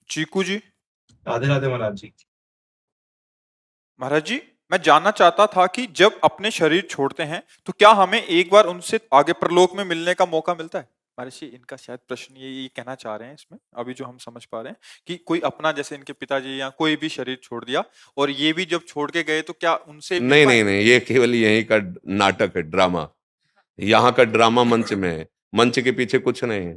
चीकू जी। राधे राधे महाराज जी। महाराज जी, मैं जानना चाहता था कि जब अपने शरीर छोड़ते हैं तो क्या हमें एक बार उनसे आगे परलोक में मिलने का मौका मिलता है? महाराज जी, इनका शायद प्रश्न ये कहना चाह रहे हैं इसमें, अभी जो हम समझ पा रहे हैं कि कोई अपना, जैसे इनके पिताजी या कोई भी शरीर छोड़ दिया और ये भी जब छोड़ के गए तो क्या उनसे मिल नहीं नहीं पाएंगे? नहीं, ये केवल यहीं का नाटक है, ड्रामा। यहाँ का ड्रामा मंच में है, मंच के पीछे कुछ नहीं है।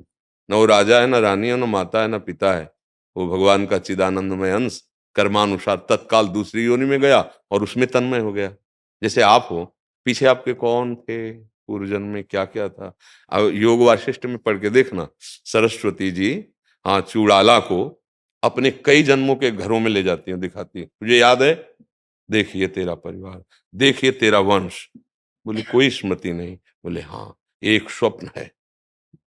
न वो राजा है, न रानी है, न माता है, न पिता है। वो भगवान का चिदानंदमय अंश कर्मानुसार तत्काल दूसरी योनि में गया और उसमें तन्मय हो गया। जैसे आप हो, पीछे आपके कौन थे, पूर्व जन्म में क्या क्या था। अब योग वाशिष्ठ में पढ़ के देखना, सरस्वती जी, हाँ, चूड़ाला को अपने कई जन्मों के घरों में ले जाती हैं, दिखाती हैं, तुझे याद है, देखिए तेरा परिवार, देखिए तेरा वंश। बोले कोई स्मृति नहीं। बोले हाँ, एक स्वप्न है।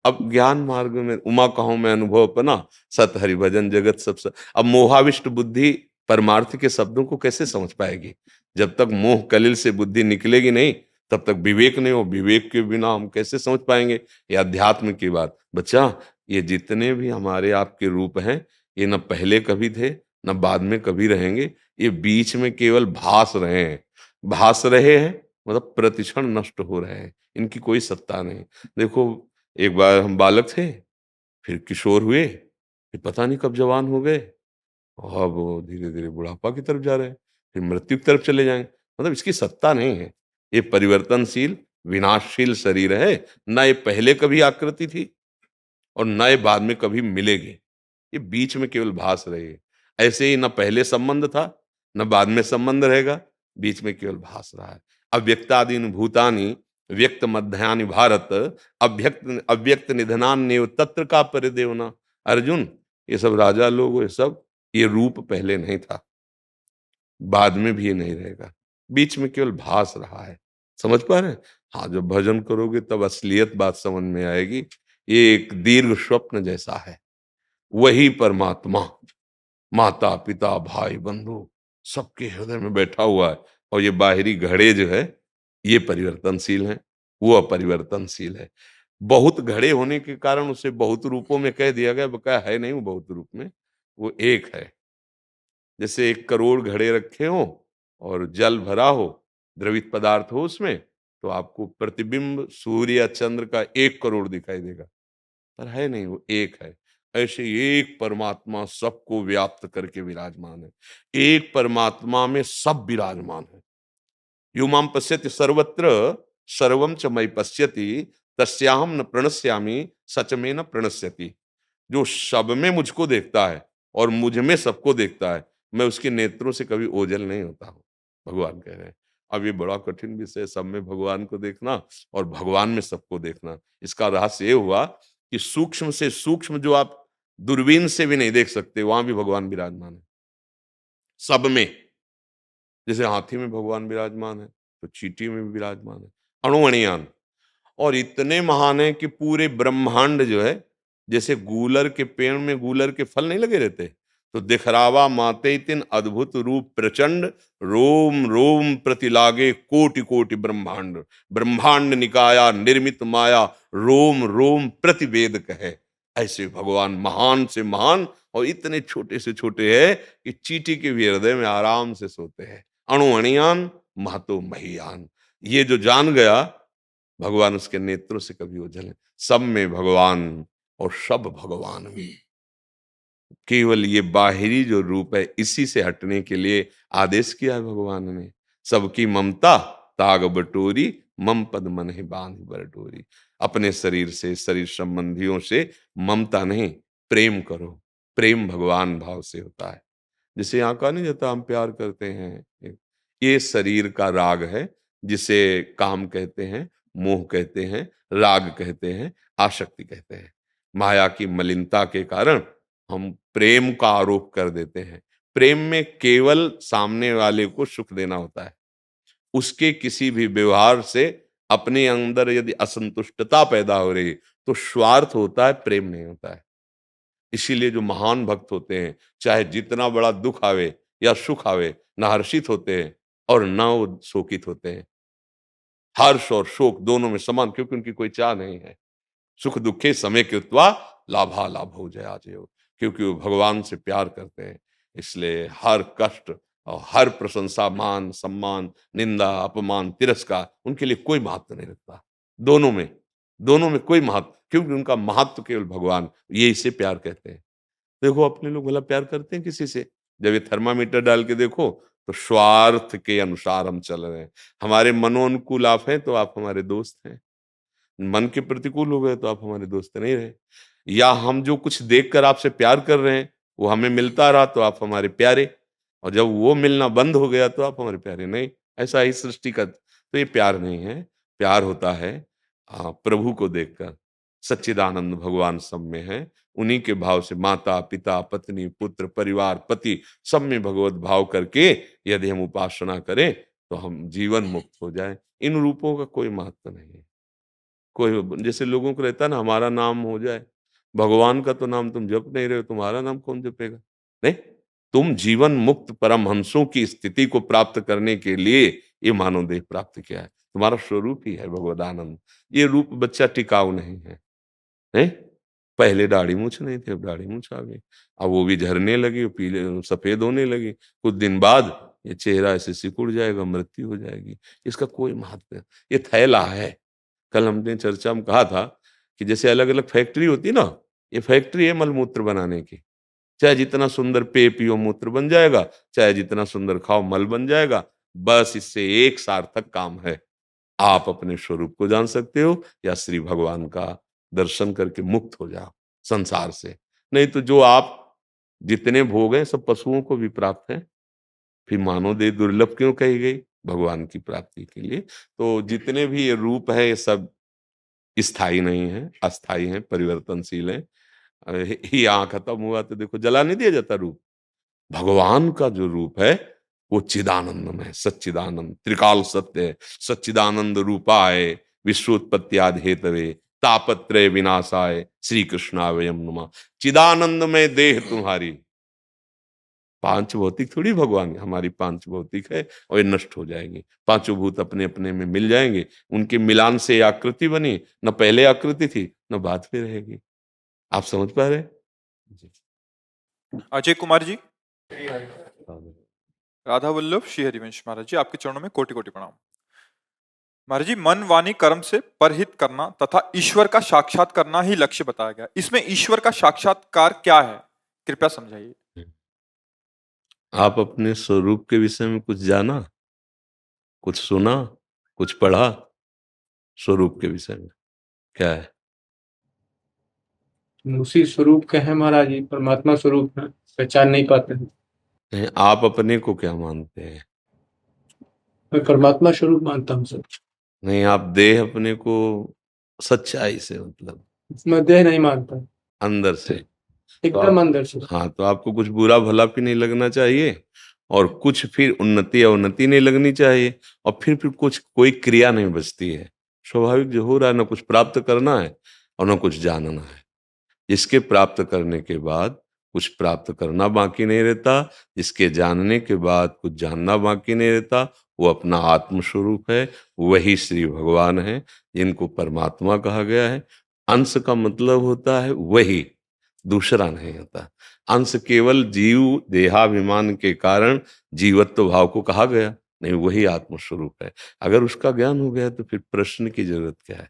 अब ज्ञान मार्ग में उमा कहूं मैं अनुभव अपना, सत हरि भजन जगत अब मोहाविष्ट बुद्धि परमार्थ के शब्दों को कैसे समझ पाएगी? जब तक मोह कलिल से बुद्धि निकलेगी नहीं, तब तक विवेक नहीं हो। विवेक के बिना हम कैसे समझ पाएंगे ये अध्यात्म की बात? बच्चा, ये जितने भी हमारे आपके रूप हैं, ये न पहले कभी थे, न बाद में कभी रहेंगे। ये बीच में केवल भास रहे हैं। भास रहे हैं मतलब प्रतिक्षण नष्ट हो रहे हैं, इनकी कोई सत्ता नहीं। देखो, एक बार हम बालक थे, फिर किशोर हुए, फिर पता नहीं कब जवान हो गए, और वो धीरे धीरे बुढ़ापा की तरफ जा रहे हैं, फिर मृत्यु की तरफ चले जाएंगे। मतलब इसकी सत्ता नहीं है। ये परिवर्तनशील विनाशशील शरीर है। ना ये पहले कभी आकृति थी और ना ये बाद में कभी मिलेगी। ये बीच में केवल भास रही है। ऐसे ही ना पहले संबंध था, न बाद में संबंध रहेगा, बीच में केवल भास रहा है। अव्यक्तादीन भूतानि व्यक्त मध्यानि भारत, अव्यक्त अव्यक्त निधनान्येव तत्र का परिदेवना। अर्जुन, ये सब राजा लोग, ये सब, ये रूप पहले नहीं था, बाद में भी ये नहीं रहेगा, बीच में केवल भास रहा है। समझ पा रहे हैं? हाँ, जब भजन करोगे तब असलियत बात समझ में आएगी। ये एक दीर्घ स्वप्न जैसा है। वही परमात्मा माता पिता भाई बंधु सबके हृदय में बैठा हुआ है। और ये बाहरी घड़े जो है, ये परिवर्तनशील है, वो अपरिवर्तनशील है। बहुत घड़े होने के कारण उसे बहुत रूपों में कह दिया गया, बकाया है नहीं वो बहुत रूप में, वो एक है। जैसे 1 करोड़ घड़े रखे हो और जल भरा हो, द्रवित पदार्थ हो उसमें, तो आपको प्रतिबिंब सूर्य या चंद्र का 1 करोड़ दिखाई देगा, पर है नहीं, वो एक है। ऐसे एक परमात्मा सबको व्याप्त करके विराजमान है। एक परमात्मा में सब विराजमान है। यो माम पश्यति सर्वत्र सर्वम च मयि पश्यति, तस्याहम न प्रणश्यामि सच में न प्रणश्यति। जो सब में मुझको देखता है और मुझ में सबको देखता है, मैं उसके नेत्रों से कभी ओझल नहीं होता हूं, भगवान कह रहे हैं। अब ये बड़ा कठिन विषय है, सब में भगवान को देखना और भगवान में सबको देखना। इसका रहस्य ये हुआ कि सूक्ष्म से सूक्ष्म जो आप दूरबीन से भी नहीं देख सकते, वहां भी भगवान विराजमान है, सब में। जैसे हाथी में भगवान विराजमान है, तो चींटी में भी विराजमान है, अणुअणियान। और इतने महान है कि पूरे ब्रह्मांड जो है, जैसे गूलर के पेड़ में गूलर के फल नहीं लगे रहते, तो दिखरावा माते तिन अद्भुत रूप प्रचंड, रोम रोम प्रतिलागे कोटि कोटि ब्रह्मांड। ब्रह्मांड निकाया निर्मित माया, रोम रोम प्रतिवेद कहे। ऐसे भगवान महान से महान और इतने छोटे से छोटे हैं कि चींटी के भी हृदय में आराम से सोते हैं। अणु अणियान महतो महियान। ये जो जान गया, भगवान उसके नेत्रों से कभी ओझल है। सब में भगवान और सब भगवान में। केवल ये बाहरी जो रूप है, इसी से हटने के लिए आदेश किया है भगवान ने। सबकी ममता ताग बटोरी, मम पद मन ही बांध बटोरी। अपने शरीर से, शरीर संबंधियों से ममता नहीं, प्रेम करो। प्रेम भगवान भाव से होता है। जैसे यहाँ का नहीं जाता, हम प्यार करते हैं, ये शरीर का राग है, जिसे काम कहते हैं, मोह कहते हैं, राग कहते हैं, आसक्ति कहते हैं। माया की मलिनता के कारण हम प्रेम का आरोप कर देते हैं। प्रेम में केवल सामने वाले को सुख देना होता है। उसके किसी भी व्यवहार से अपने अंदर यदि असंतुष्टता पैदा हो रही, तो स्वार्थ होता है, प्रेम नहीं होता है। इसीलिए जो महान भक्त होते हैं, चाहे जितना बड़ा दुख आवे या सुख आवे, ना हर्षित होते हैं और ना वो शोकित होते हैं। हर्ष और शोक दोनों में समान, क्योंकि उनकी कोई चाह नहीं है। सुख दुखे समय कृत्वा लाभालाभ हो जाए आज हो, क्योंकि वो भगवान से प्यार करते हैं। इसलिए हर कष्ट और हर प्रशंसा, मान सम्मान, निंदा अपमान तिरस्कार उनके लिए कोई महत्व नहीं रखता। दोनों में कोई महत्व, क्योंकि उनका महत्व केवल भगवान, ये इसे प्यार कहते हैं। देखो अपने लोग भला प्यार करते हैं किसी से? जब ये थर्मामीटर डाल के देखो तो स्वार्थ के अनुसार हम चल रहे हैं। हमारे मनोनुकूल आप हैं तो आप हमारे दोस्त हैं, मन के प्रतिकूल हो गए तो आप हमारे दोस्त नहीं रहे। या हम जो कुछ देखकर आपसे प्यार कर रहे हैं वो हमें मिलता रहा तो आप हमारे प्यारे, और जब वो मिलना बंद हो गया तो आप हमारे प्यारे नहीं। ऐसा ही सृष्टि का, तो ये प्यार नहीं है। प्यार होता है प्रभु को देखकर। सच्चिदानंद भगवान सब में है, उन्हीं के भाव से माता पिता पत्नी पुत्र परिवार पति सब में भगवत भाव करके यदि हम उपासना करें तो हम जीवन मुक्त हो जाए। इन रूपों का कोई महत्व नहीं है। कोई जैसे लोगों को रहता है ना, हमारा नाम हो जाए, भगवान का तो नाम तुम जप नहीं रहे हो, तुम्हारा नाम कौन जपेगा? नहीं, तुम जीवन मुक्त परमहंसों की स्थिति को प्राप्त करने के लिए ये मानव देह प्राप्त किया है। तुम्हारा स्वरूप ही है भगवदानंद। ये रूप बच्चा टिकाऊ नहीं है, नहीं? पहले दाढ़ी मूछ नहीं थी, अब दाढ़ी मूछ आ गई, अब वो भी झरने लगी, पीले सफेद होने लगी। कुछ दिन बाद ये चेहरा ऐसे सिकुड़ जाएगा, मृत्यु हो जाएगी। इसका कोई महत्व नहीं। ये थैला है। कल हमने चर्चा में कहा था कि जैसे अलग अलग फैक्ट्री होती है ना, ये फैक्ट्री है मलमूत्र बनाने की। चाहे जितना सुंदर पेय पियो मूत्र बन जाएगा, चाहे जितना सुंदर खाओ मल बन जाएगा। बस इससे एक सार्थक काम है, आप अपने स्वरूप को जान सकते हो या श्री भगवान का दर्शन करके मुक्त हो जाओ संसार से। नहीं तो जो आप जितने भोग हैं सब पशुओं को भी प्राप्त है। फिर मानव देह दुर्लभ क्यों कही गई? भगवान की प्राप्ति के लिए। तो जितने भी ये रूप है ये सब स्थायी नहीं है, अस्थायी है, परिवर्तनशील है। यहाँ खत्म हुआ तो देखो जला नहीं दिया जाता रूप। भगवान का जो रूप है वो चिदानंदमय सच्चिदानंद त्रिकाल सत्य है। सच्चिदानंद रूपाय विश्वोत्पत्ति आदि हेतवे तापत्रय विनाशाय श्री कृष्णावयम नुमा। चिदानंदमय देह तुम्हारी, पांच भौतिक थोड़ी भगवान, हमारी पांच भौतिक है और ये नष्ट हो जाएंगे। पांचों भूत अपने अपने में मिल जाएंगे, उनके मिलान से आकृति बनी, न पहले आकृति थी न बाद में रहेगी। आप समझ पा रहे? अजय कुमार जी, राधा वल्लभ श्री हरिवंश महाराज जी, आपके चरणों में कोटि कोटि प्रणाम। महाराज जी, मन वाणी कर्म से परहित करना तथा ईश्वर का साक्षात करना ही लक्ष्य बताया गया। इसमें ईश्वर का साक्षात्कार क्या है, कृपया समझाइए। आप अपने स्वरूप के विषय में कुछ जाना, कुछ सुना, कुछ पढ़ा? स्वरूप के विषय में क्या है? उसी स्वरूप के हैं महाराज जी, परमात्मा स्वरूप है, पहचान नहीं पाते हैं। नहीं, आप अपने को क्या मानते हैं? मैं परमात्मा स्वरूप मानता हूँ सर। नहीं, आप देह अपने को सच्चाई से मतलब मैं देह नहीं मानता, अंदर से एकदम अंदर से। हाँ, तो आपको कुछ बुरा भला भी नहीं लगना चाहिए और कुछ फिर उन्नति अवनति नहीं लगनी चाहिए और फिर कुछ कोई क्रिया नहीं बचती है। स्वाभाविक जो हो रहा है, ना कुछ प्राप्त करना है और ना कुछ जानना है। इसके प्राप्त करने के बाद कुछ प्राप्त करना बाकी नहीं रहता, इसके जानने के बाद कुछ जानना बाकी नहीं रहता। वो अपना आत्म स्वरूप है, वही श्री भगवान है जिनको परमात्मा कहा गया है। अंश का मतलब होता है वही, दूसरा नहीं होता। अंश केवल जीव देहाभिमान के कारण जीवत्व भाव को कहा गया, नहीं वही आत्म स्वरूप है। अगर उसका ज्ञान हो गया तो फिर प्रश्न की जरूरत क्या है?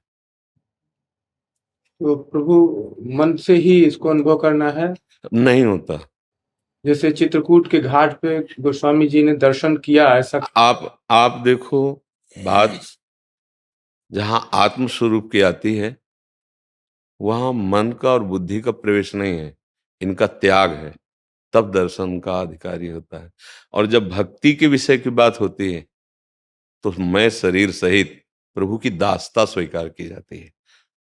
तो प्रभु मन से ही इसको अनुभव करना है। नहीं होता। जैसे चित्रकूट के घाट पे गोस्वामी जी ने दर्शन किया, ऐसा आप देखो, बात जहां आत्म स्वरूप की आती है वहां मन का और बुद्धि का प्रवेश नहीं है, इनका त्याग है, तब दर्शन का अधिकारी होता है। और जब भक्ति के विषय की बात होती है तो मैं शरीर सहित प्रभु की दासता स्वीकार की जाती है।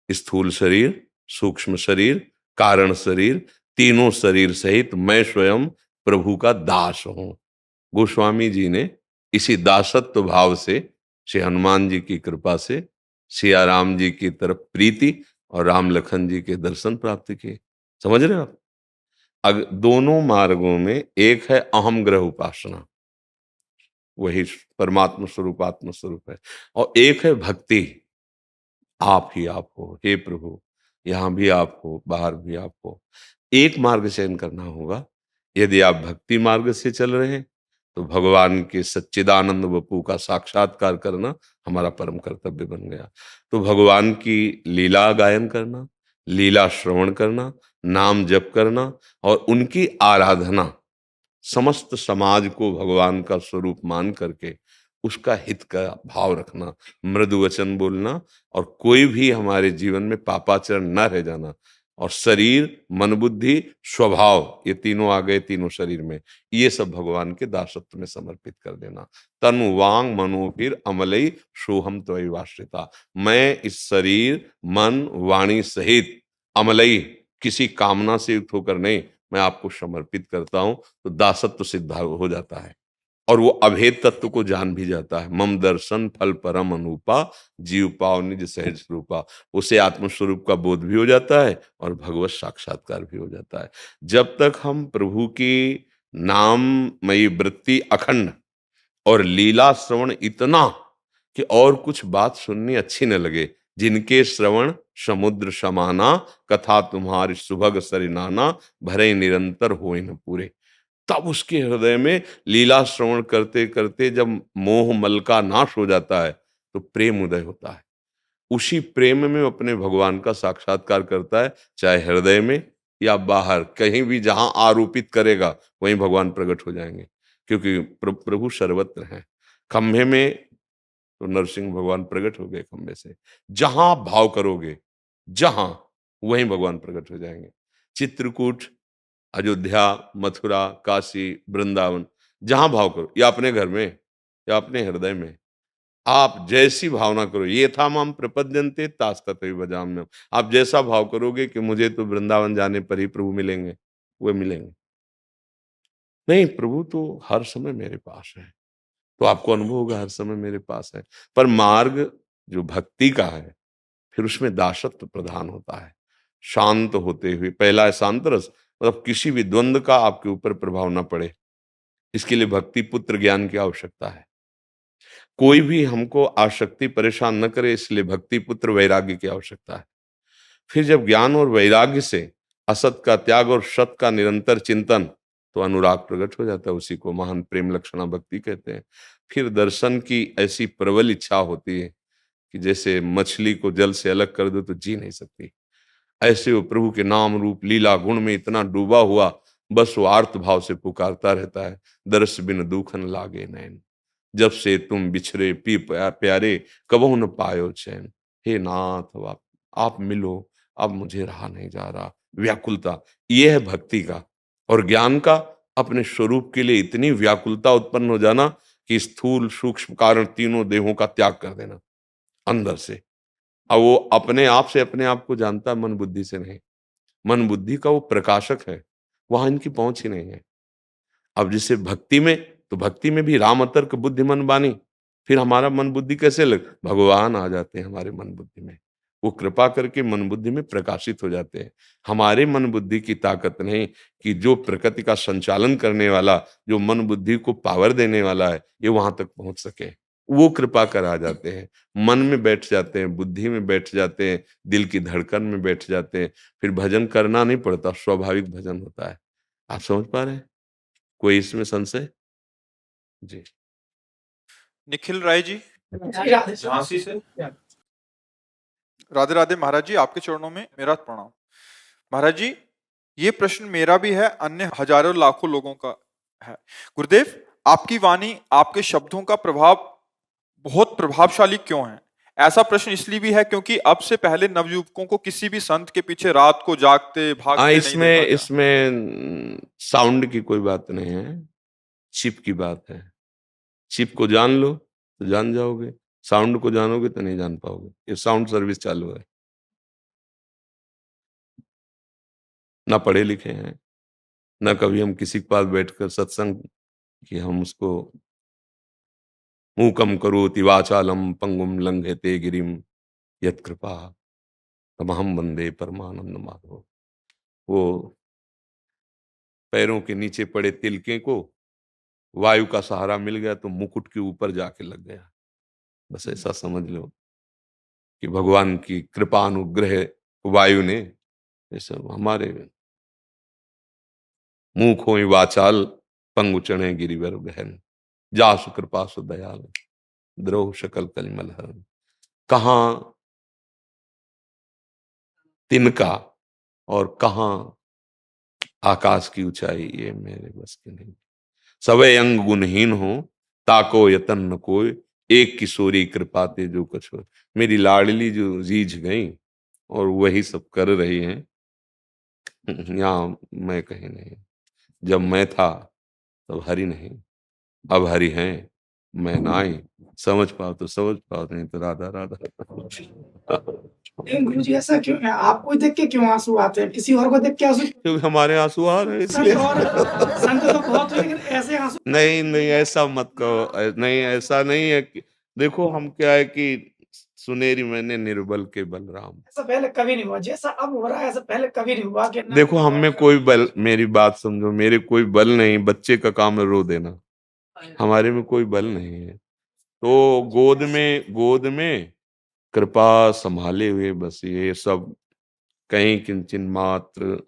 स्थूल शरीर, सूक्ष्म शरीर, कारण शरीर, तीनों शरीर सहित मैं स्वयं प्रभु का दास हूं। गोस्वामी जी ने इसी दासत्व भाव से श्री हनुमान जी की कृपा से सिया राम जी की तरफ प्रीति और राम लखन जी के दर्शन प्राप्त किए। समझ रहे हो आप? दोनों मार्गों में एक है अहम ग्रह उपासना, वही परमात्मा स्वरूप आत्म स्वरूप है, और एक है भक्ति, आप ही आप हो हे प्रभु। यहाँ भी आप हो, बाहर भी आप हो। एक मार्ग चयन करना होगा। यदि आप भक्ति मार्ग से चल रहे हैं तो भगवान के सच्चिदानंद वपू का साक्षात्कार करना हमारा परम कर्तव्य बन गया। तो भगवान की लीला गायन करना, लीला श्रवण करना, नाम जप करना और उनकी आराधना, समस्त समाज को भगवान का स्वरूप मान करके उसका हित का भाव रखना, मृदु वचन बोलना और कोई भी हमारे जीवन में पापाचरण न रह जाना। और शरीर, मन, बुद्धि, स्वभाव, ये तीनों आ गए तीनों शरीर में, ये सब भगवान के दासत्व में समर्पित कर देना। तनु वांग मनो फिर अमलई सोहम त्वयि वाश्रिता। मैं इस शरीर, मन, वाणी सहित अमलई, किसी कामना से युक्त होकर नहीं, मैं आपको समर्पित करता हूं। तो दासत्व सिद्ध हो जाता है और वो अभेद तत्व को जान भी जाता है। मम दर्शन फल परम अनुपा, जीव पाव निज सहज स्वरूपा। उसे आत्मस्वरूप का बोध भी हो जाता है और भगवत साक्षात्कार भी हो जाता है। जब तक हम प्रभु की नाममयी वृत्ति अखंड और लीला श्रवण इतना कि और कुछ बात सुननी अच्छी न लगे, जिनके श्रवण समुद्र समाना, कथा तुम्हारी सुभग सरिनाना, भरे निरंतर होए न पूरे, तब उसके हृदय में लीला श्रवण करते करते जब मोह मल का नाश हो जाता है तो प्रेम उदय होता है। उसी प्रेम में अपने भगवान का साक्षात्कार करता है, चाहे हृदय में या बाहर, कहीं भी जहां आरोपित करेगा वहीं भगवान प्रकट हो जाएंगे, क्योंकि प्रभु सर्वत्र हैं। खंभे में तो नरसिंह भगवान प्रकट हो गए खंभे से। जहां भाव करोगे, जहां, वहीं भगवान प्रकट हो जाएंगे। चित्रकूट, अयोध्या, मथुरा, काशी, वृंदावन, जहां भाव करो, या अपने घर में या अपने हृदय में, आप जैसी भावना करो, ये था माम प्रपद्यन्ते तास तथैव भजाम्यहम्। आप जैसा भाव करोगे कि मुझे तो वृंदावन जाने पर ही प्रभु मिलेंगे, वो मिलेंगे। नहीं, प्रभु तो हर समय मेरे पास है, तो आपको अनुभव होगा हर समय मेरे पास है। पर मार्ग जो भक्ति का है, फिर उसमें दासत्व प्रधान होता है। शांत होते हुए, पहला है शांत रस, मतलब किसी भी द्वंद्व का आपके ऊपर प्रभाव ना पड़े, इसके लिए भक्ति पुत्र ज्ञान की आवश्यकता है। कोई भी हमको आसक्ति परेशान न करे, इसलिए भक्ति पुत्र वैराग्य की आवश्यकता है। फिर जब ज्ञान और वैराग्य से असत का त्याग और सत का निरंतर चिंतन, तो अनुराग प्रकट हो जाता है। उसी को महान प्रेम लक्षणा भक्ति कहते हैं। फिर दर्शन की ऐसी प्रबल इच्छा होती है कि जैसे मछली को जल से अलग कर दो तो जी नहीं सकती, ऐसे वो प्रभु के नाम रूप लीला गुण में इतना डूबा हुआ, बस वो आर्त भाव से पुकारता रहता है, दर्श बिन दुखन लागे नैन, जब से तुम बिछड़े पी प्यारे, कबहु न पायो चैन। हे नाथ, अब आप मिलो, अब मुझे रहा नहीं जा रहा। व्याकुलता, ये है भक्ति का। और ज्ञान का अपने स्वरूप के लिए इतनी व्याकुलता उत्पन्न हो जाना कि स्थूल सूक्ष्म कारण तीनों देहों का त्याग कर देना अंदर से। अब वो अपने आप से अपने आप को जानता है, मन बुद्धि से नहीं। मन बुद्धि का वो प्रकाशक है, वहां इनकी पहुंच ही नहीं है। अब जैसे भक्ति में, तो भक्ति में भी राम तर्क बुद्धि मन बानी, फिर हमारा मन बुद्धि कैसे लग, भगवान आ जाते हैं हमारे मन बुद्धि में, वो कृपा करके मन बुद्धि में प्रकाशित हो जाते हैं। हमारे मन बुद्धि की ताकत नहीं कि जो प्रकृति का संचालन करने वाला, जो मन बुद्धि को पावर देने वाला है, ये वहां तक पहुंच सके, वो कृपा कर आ जाते हैं। मन में बैठ जाते हैं, बुद्धि में बैठ जाते हैं, दिल की धड़कन में बैठ जाते हैं। फिर भजन करना नहीं पड़ता, स्वाभाविक भजन होता है। आप समझ पा रहे हैं? कोई इसमें संशय? जी। निखिल राय जी झांसी से। राधे राधे महाराज जी, आपके चरणों में मेरा प्रणाम। महाराज जी, ये प्रश्न मेरा भी है, अन्य हजारों लाखों लोगों का है। गुरुदेव, आपकी वाणी, आपके शब्दों का प्रभाव बहुत प्रभावशाली क्यों है? ऐसा प्रश्न इसलिए भी है क्योंकि अब से पहले नवयुवकों को किसी भी संत के पीछे रात को जागते भागते नहीं देखा गया। इसमें साउंड की कोई बात नहीं है, चिप की बात है। चिप को जान लो तो जान जाओगे, साउंड को जानोगे तो नहीं जान पाओगे। ये साउंड सर्विस चालू है। ना पढ़े लिखे हैं, ना कभी हम किसी के पास बैठकर सत्संग कि हम उसको मूकम करोति वाचालम पंगुम लंघयते गिरिम यत्कृपा तमहम वंदे परमानंद माधव। वो पैरों के नीचे पड़े तिलके को वायु का सहारा मिल गया तो मुकुट के ऊपर जाके लग गया। बस ऐसा समझ लो कि भगवान की कृपा अनुग्रह वायु ने, ये सब हमारे मुंह खोई वाचाल, पंगु चढ़े गिरिवर गहन, जासु कृपा सु दयाल, द्रोह सकल कलिमल हरन। कहाँ तिनका और कहाँ आकाश की ऊंचाई, ये मेरे बस की नहीं। सवै अंग गुणहीन हो, ताको यतन न कोय, एक किशोरी कृपा ते जो कछ होय। मेरी लाडली जो रीझ गई और वही सब कर रही हैं, यहाँ मैं कहीं नहीं। जब मैं था तब हरि नहीं, अब हरि हैं, मैं नाई। समझ पाओ तो समझ पाओ, नहीं तो राधा राधा। लेकिन गुरुजी ऐसा क्यों है? आपको देख के क्यों आंसू आते हैं? किसी और को देख के आंसू क्योंकि हमारे आंसू आ रहे हैं संत इसलिए। और संत तो बहुत हुए, लेकिन ऐसे आंसू नहीं नहीं, ऐसा मत कहो, नहीं ऐसा नहीं है कि, देखो हम क्या है कि सुनेरी मैंने निर्बल के बलराम। ऐसा पहले कभी नहीं हुआ, जैसा अब हो रहा है ऐसा पहले कभी नहीं हुआ कि देखो हम में कोई बल, मेरी बात समझो, मेरे कोई बल नहीं, बच्चे का काम है रो देना, हमारे में कोई बल नहीं है। तो गोद में कृपा संभाले हुए बस, ये सब कहीं किंचन मात्र,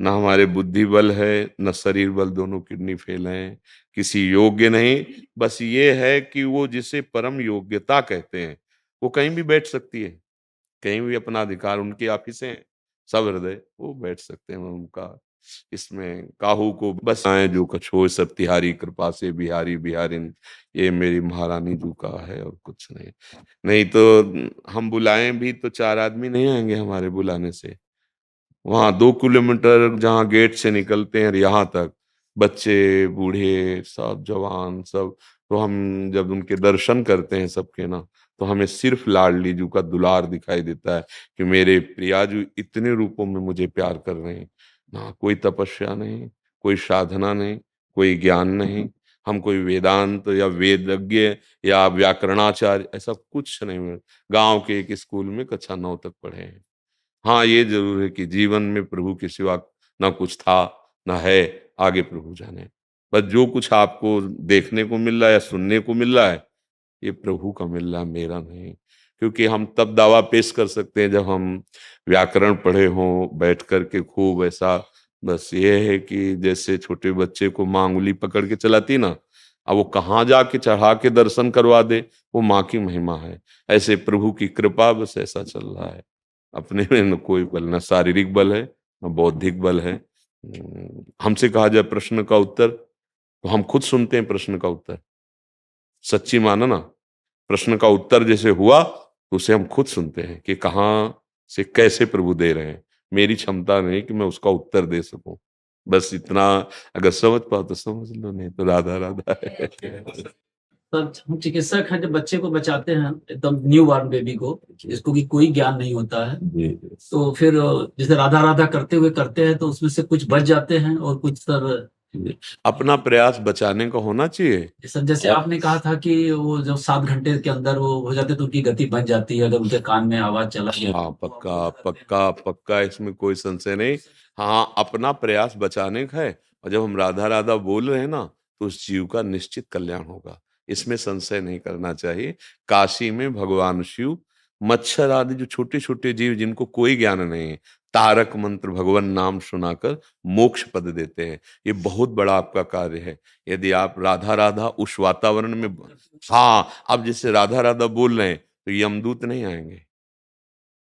न हमारे बुद्धि बल है न शरीर बल, दोनों किडनी फेल हैं, किसी योग्य नहीं। बस ये है कि वो जिसे परम योग्यता कहते हैं, वो कहीं भी बैठ सकती है, कहीं भी अपना अधिकार, उनकी ऑफिसें हैं, सब हृदय वो बैठ सकते हैं उनका। इसमें काहू को बस आए जो कछ हो, सब तिहारी कृपा से बिहारी बिहारिन, ये मेरी महारानी जू का है और कुछ नहीं। नहीं तो हम बुलाएं भी तो 4 आदमी नहीं आएंगे हमारे बुलाने से। वहां 2 किलोमीटर जहाँ गेट से निकलते हैं यहाँ तक, बच्चे बूढ़े सब जवान सब, तो हम जब उनके दर्शन करते हैं सबके ना, तो हमें सिर्फ लाडली जू का दुलार दिखाई देता है कि मेरे प्रियाजू इतने रूपों में मुझे प्यार कर रहे हैं। ना कोई तपस्या नहीं, कोई साधना नहीं, कोई ज्ञान नहीं, हम कोई वेदांत या वेदज्ञ या व्याकरणाचार्य ऐसा कुछ नहीं। गांव के एक स्कूल में कक्षा 9 तक पढ़े हैं। हाँ ये जरूर है कि जीवन में प्रभु के सिवा ना कुछ था ना है, आगे प्रभु जाने। बस जो कुछ आपको देखने को मिल रहा है या सुनने को मिल रहा है, ये प्रभु का मिल रहा है, मेरा नहीं। क्योंकि हम तब दावा पेश कर सकते हैं जब हम व्याकरण पढ़े हों बैठ करके खूब ऐसा। बस ये है कि जैसे छोटे बच्चे को माँ उंगली पकड़ के चलाती ना, अब वो कहाँ जाके चढ़ा के दर्शन करवा दे, वो माँ की महिमा है। ऐसे प्रभु की कृपा, बस ऐसा चल रहा है। अपने में न कोई बल, न शारीरिक बल है न बौद्धिक बल है। हमसे कहा जाए प्रश्न का उत्तर, तो हम खुद सुनते हैं प्रश्न का उत्तर। सच्ची मानो ना, प्रश्न का उत्तर जैसे हुआ तो उसे हम खुद सुनते हैं कि कहाँ से कैसे प्रभु दे रहे हैं। मेरी क्षमता नहीं कि मैं उसका उत्तर दे सकूं। बस इतना अगर समझ पाओ तो समझ लो, नहीं तो राधा राधा है। तब हम चिकित्सक हैं, जब बच्चे को बचाते हैं एकदम न्यू बॉर्न बेबी को, जिसको कि कोई ज्ञान नहीं होता है, तो फिर जैसे राधा राधा करते हैं तो उसमें से कुछ बच जाते हैं और कुछ सर अपना प्रयास बचाने का होना चाहिए। सर, जैसे आपने कहा था कि वो जब 7 घंटे के अंदर वो हो जाते तो उनकी गति बन जाती है, अगर उनके कान में आवाज चला गया। हाँ पक्का पक्का पक्का, इसमें कोई संशय नहीं। हाँ अपना प्रयास बचाने का है, और जब हम राधा राधा बोल रहे हैं ना, तो उस जीव का निश्चित कल्याण होगा, इसमें संशय नहीं करना चाहिए। काशी में भगवान शिव मच्छर आदि जो छोटे छोटे जीव जिनको कोई ज्ञान नहीं है, तारक मंत्र भगवान नाम सुनाकर मोक्ष पद देते हैं। ये बहुत बड़ा आपका कार्य है। यदि आप राधा राधा उस वातावरण में, हाँ आप जैसे राधा राधा बोल रहे हैं तो यमदूत नहीं आएंगे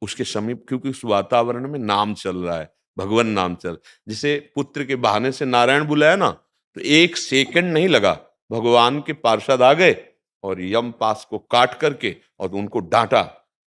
उसके समीप, क्योंकि उस वातावरण में नाम चल रहा है, भगवान नाम चल। जैसे पुत्र के बहाने से नारायण बुलाया ना, तो 1 सेकंड नहीं लगा, भगवान के पार्षद आ गए और यम पास को काट करके और उनको डांटा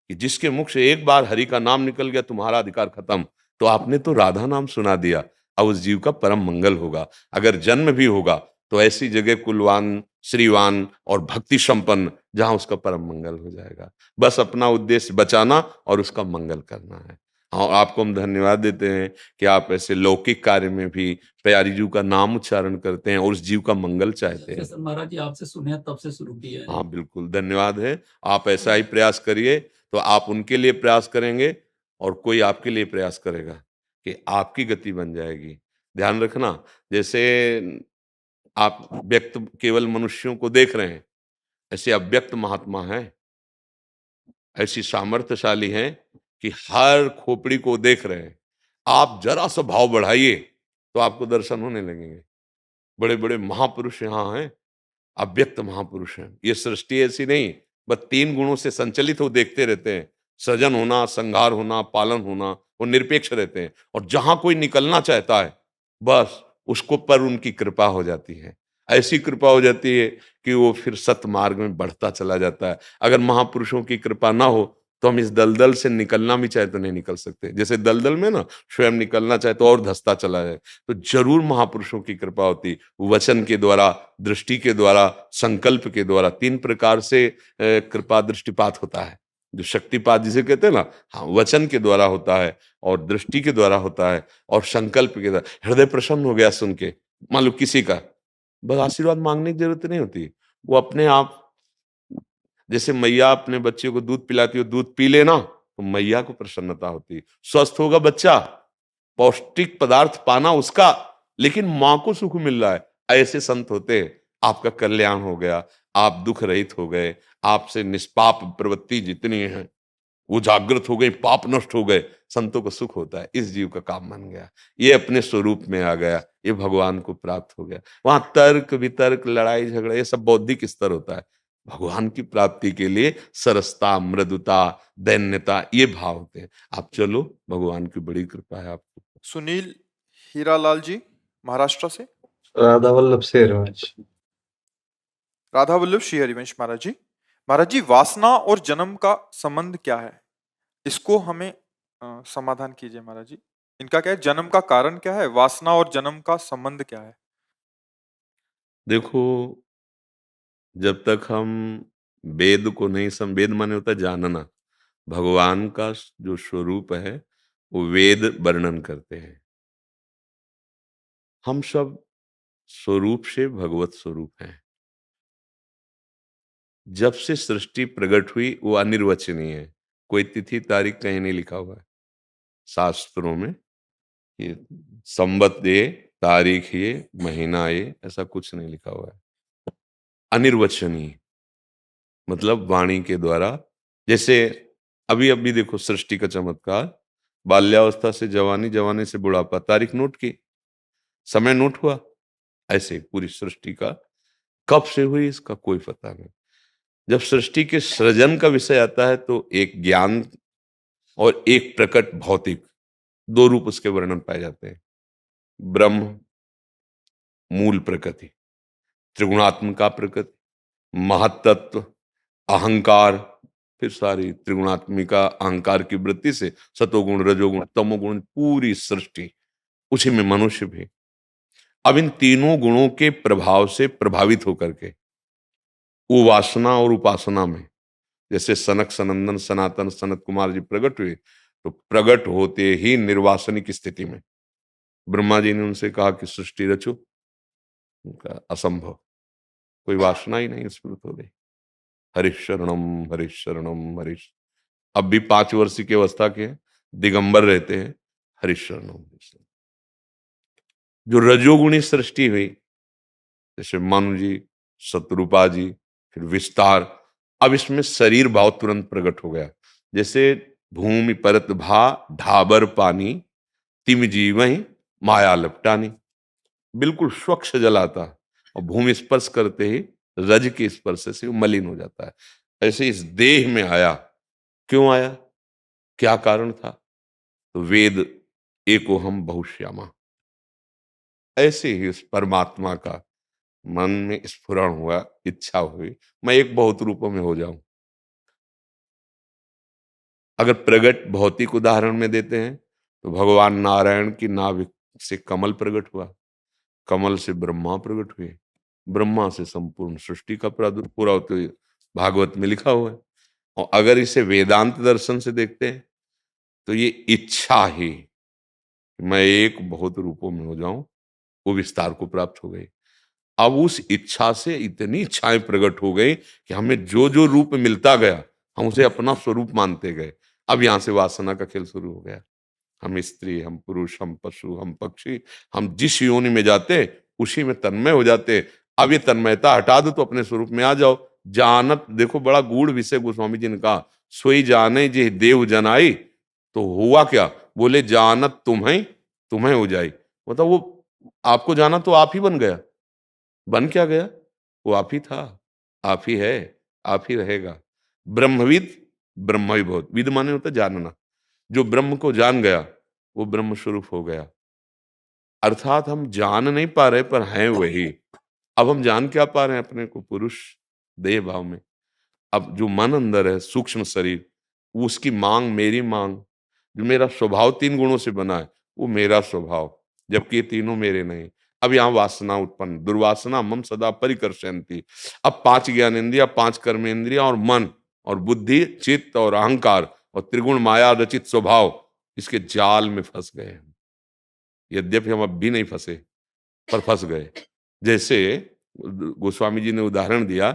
कि जिसके मुख से एक बार हरि का नाम निकल गया तुम्हारा अधिकार खत्म। तो आपने तो राधा नाम सुना दिया, अब उस जीव का परम मंगल होगा। अगर जन्म भी होगा तो ऐसी जगह कुलवान श्रीवान और भक्ति संपन्न जहां उसका परम मंगल हो जाएगा। बस अपना उद्देश्य बचाना और उसका मंगल करना है। और आपको हम धन्यवाद देते हैं कि आप ऐसे लौकिक कार्य में भी प्यारी जीव का नाम उच्चारण करते हैं और उस जीव का मंगल चाहते हैं। सर महाराज जी आपसे सुने तब से शुरू किया है। हाँ बिल्कुल धन्यवाद है। आप ऐसा ही प्रयास करिए तो आप उनके लिए प्रयास करेंगे और कोई आपके लिए प्रयास करेगा कि आपकी गति बन जाएगी। ध्यान रखना, जैसे आप व्यक्त केवल मनुष्यों को देख रहे हैं, ऐसे अव्यक्त महात्मा हैं, ऐसी सामर्थ्यशाली हैं कि हर खोपड़ी को देख रहे हैं, आप जरा सा भाव बढ़ाइए तो आपको दर्शन होने लगेंगे। बड़े बड़े महापुरुष यहाँ हैं, अव्यक्त महापुरुष हैं। ये सृष्टि ऐसी नहीं, बस 3 गुणों से संचलित हो देखते रहते हैं, सृजन होना, संहार होना, पालन होना, वो निरपेक्ष रहते हैं। और जहां कोई निकलना चाहता है, बस उसको पर उनकी कृपा हो जाती है। ऐसी कृपा हो जाती है कि वो फिर सतमार्ग में बढ़ता चला जाता है। अगर महापुरुषों की कृपा ना हो तो हम इस दलदल से निकलना भी चाहे तो नहीं निकल सकते। जैसे दलदल में ना स्वयं निकलना चाहे तो और धंसता चला जाए। तो जरूर महापुरुषों की कृपा होती, वचन के द्वारा, दृष्टि के द्वारा, संकल्प के द्वारा। 3 प्रकार से कृपा दृष्टिपात होता है। जो शक्तिपात जिसे कहते हैं ना, हाँ, वचन के द्वारा होता है और दृष्टि के द्वारा होता है और संकल्प के द्वारा। हृदय प्रसन्न हो गया सुन के, मान लो किसी का, बस आशीर्वाद मांगने की जरूरत नहीं होती, वो अपने आप, जैसे मैया अपने बच्चे को दूध पिलाती हो, दूध पी लेना तो मैया को प्रसन्नता होती। स्वस्थ होगा बच्चा, पौष्टिक पदार्थ पाना उसका, लेकिन मां को सुख मिल रहा है। ऐसे संत होते हैं, आपका कल्याण हो गया, आप दुख रहित हो गए, आपसे निष्पाप प्रवृत्ति जितनी है वो जागृत हो गई, पाप नष्ट हो गए, संतों को सुख होता है। इस जीव का काम बन गया, ये अपने स्वरूप में आ गया, ये भगवान को प्राप्त हो गया। वहां तर्क वितर्क, लड़ाई झगड़ा, ये सब बौद्धिक स्तर होता है। भगवान की प्राप्ति के लिए सरसता, मृदुता, दैन्यता, ये भाव होते हैं। आप चलो, भगवान की बड़ी कृपा है आपको। सुनील हीरालाल जी महाराष्ट्र से। राधा वल्लभ से हरिवंश। राधा वल्लभ श्री हरिवंश महाराज जी। महाराज जी, वासना और जन्म का संबंध क्या है? इसको हमें समाधान कीजिए महाराज जी। इनका क्या है, जन्म का कारण क्या है, वासना और जन्म का संबंध क्या है? देखो, जब तक हम वेद को नहीं वेद माने होता है जानना, भगवान का जो स्वरूप है वो वेद वर्णन करते हैं। हम सब स्वरूप से भगवत स्वरूप हैं। जब से सृष्टि प्रकट हुई वो अनिर्वचनीय है, कोई तिथि तारीख कहीं नहीं लिखा हुआ है शास्त्रों में, ये संवत ये, तारीख ये, महीना ये, ऐसा कुछ नहीं लिखा हुआ है। अनिर्वचनीय मतलब वाणी के द्वारा। जैसे अभी अभी देखो सृष्टि का चमत्कार, बाल्यावस्था से जवानी, जवानी से बुढ़ापा, तारीख नोट की, समय नोट हुआ। ऐसे पूरी सृष्टि का कब से हुई इसका कोई पता नहीं। जब सृष्टि के सृजन का विषय आता है तो एक ज्ञान और एक प्रकट भौतिक, 2 रूप उसके वर्णन पाए जाते हैं। ब्रह्म मूल प्रकृति, त्रिगुणात्मिका प्रकृति, महत्त्व, अहंकार, फिर सारी त्रिगुणात्मिका अहंकार की वृत्ति से सतोगुण, रजोगुण, तमोगुण, पूरी सृष्टि, उसी में मनुष्य भी। अब इन तीनों गुणों के प्रभाव से प्रभावित होकर के वो वासना और उपासना में, जैसे सनक सनंदन सनातन सनत कुमार जी प्रकट हुए, तो प्रकट होते ही निर्वासनिक स्थिति में ब्रह्मा जी ने उनसे कहा कि सृष्टि रचो, उनका असंभव, कोई वासना ही नहीं स्फुरित हो गई। हरिशरणम हरिशरणम हरीश। अब भी 5 वर्ष की अवस्था के दिगंबर रहते हैं, हरिशरणम। जो रजोगुणी सृष्टि हुई, जैसे मनु जी, शत्रुपा जी, फिर विस्तार, अब इसमें शरीर भाव तुरंत प्रकट हो गया। जैसे भूमि परत भा ढाबर पानी, तिम जीवहि माया लपटानी, बिल्कुल स्वच्छ जल आता और भूमि स्पर्श करते ही रज के स्पर्श से वो मलिन हो जाता है। ऐसे इस देह में आया, क्यों आया, क्या कारण था? तो वेद एको हम बहुश्यामा, ऐसे ही उस परमात्मा का मन में स्फुरण हुआ, इच्छा हुई, मैं एक बहुत रूपों में हो जाऊं। अगर प्रगट भौतिक उदाहरण में देते हैं तो भगवान नारायण की नाभि से कमल प्रकट हुआ, कमल से ब्रह्मा प्रकट हुए, ब्रह्मा से संपूर्ण सृष्टि का पूरा होते हुए भागवत में लिखा हुआ है। और अगर इसे वेदांत दर्शन से देखते हैं तो ये इच्छा ही, मैं एक बहुत रूपों में हो जाऊं, वो विस्तार को प्राप्त हो गई। अब उस इच्छा से इतनी इच्छाएं प्रकट हो गई कि हमें जो जो रूप मिलता गया हम उसे अपना स्वरूप मानते गए। अब यहां से वासना का खेल शुरू हो गया। हम स्त्री, हम पुरुष, हम पशु, हम पक्षी, हम जिस योनि में जाते उसी में तन्मय हो जाते। अब ये तन्मयता हटा दो तो अपने स्वरूप में आ जाओ। जानत, देखो बड़ा गूढ़ विषय गोस्वामी जी ने कहा, सोई जाने जे देव जनाई, तो हुआ क्या? बोले जानत तुम्हें तुम्हें हो जाई। मतलब वो आपको जाना तो आप ही बन गया। बन क्या गया? वो आप ही था, आप ही है, आप ही रहेगा। ब्रह्मविद ब्रह्मविभूत, विद माने होता है जानना। जो ब्रह्म को जान गया वो ब्रह्म स्वरूप हो गया। अर्थात हम जान नहीं पा रहे पर हैं वही। अब हम जान क्या पा रहे हैं अपने को? पुरुष देह भाव में। अब जो मन अंदर है, सूक्ष्म शरीर, वो उसकी मांग मेरी मांग, जो मेरा स्वभाव 3 गुणों से बना है वो मेरा स्वभाव, जबकि ये तीनों मेरे नहीं। अब यहाँ वासना उत्पन्न, दुर्वासना मम सदा परिकर्षयन्ति। अब 5 ज्ञानेंद्रिया, 5 कर्मेंद्रिया और मन और बुद्धि, चित्त और अहंकार और त्रिगुण माया रचित स्वभाव, इसके जाल में फंस गए हम। यद्यपि हम अब भी नहीं फंसे पर फंस गए। जैसे गोस्वामी जी ने उदाहरण दिया